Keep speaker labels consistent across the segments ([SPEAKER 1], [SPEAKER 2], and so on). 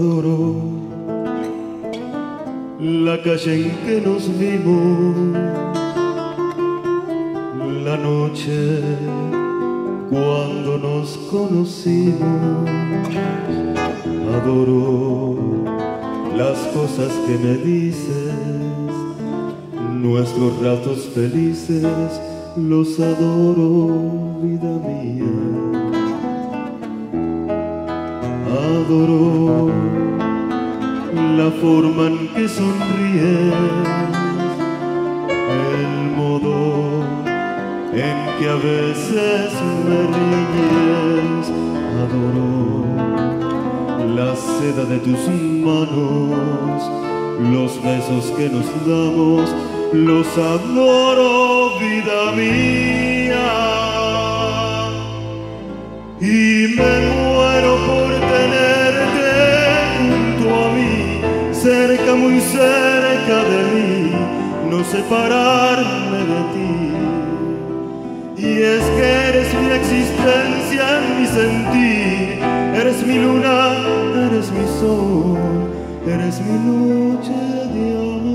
[SPEAKER 1] Adoro la calle en que nos vimos, la noche cuando nos conocimos. Adoro las cosas que me dices, nuestros ratos felices, los adoro, vida mía. Adoro la forma en que sonríes, el modo en que a veces me riñes. Adoro la seda de tus manos, los besos que nos damos, los adoro, vida mía. Y me muero por tenerte junto a mí, cerca, muy cerca de mí, no separarme de ti. Y es que eres mi existencia, mi sentir, eres mi luna, eres mi sol, eres mi noche de amor.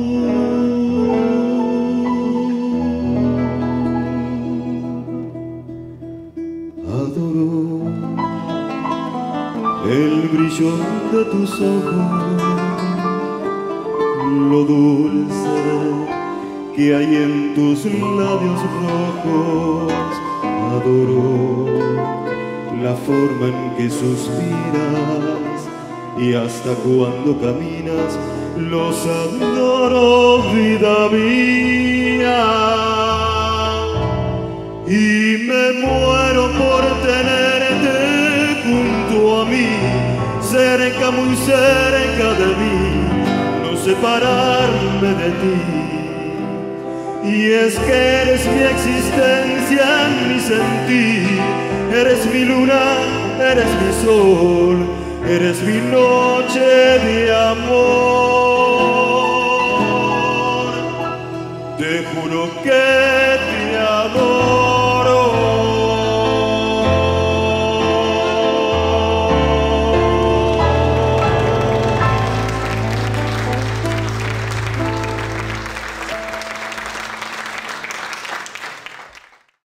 [SPEAKER 1] Adoro el brillo de tus ojos, lo dulce que hay en tus labios rojos. Adoro la forma en que suspiras y hasta cuando caminas, los adoro, vida mía. Y me muero por tenerte junto a mí, cerca, muy cerca de mí, no separarme de ti. Y es que eres mi existencia, mi sentir, eres mi luna, eres mi sol, eres mi noche de amor. Te juro que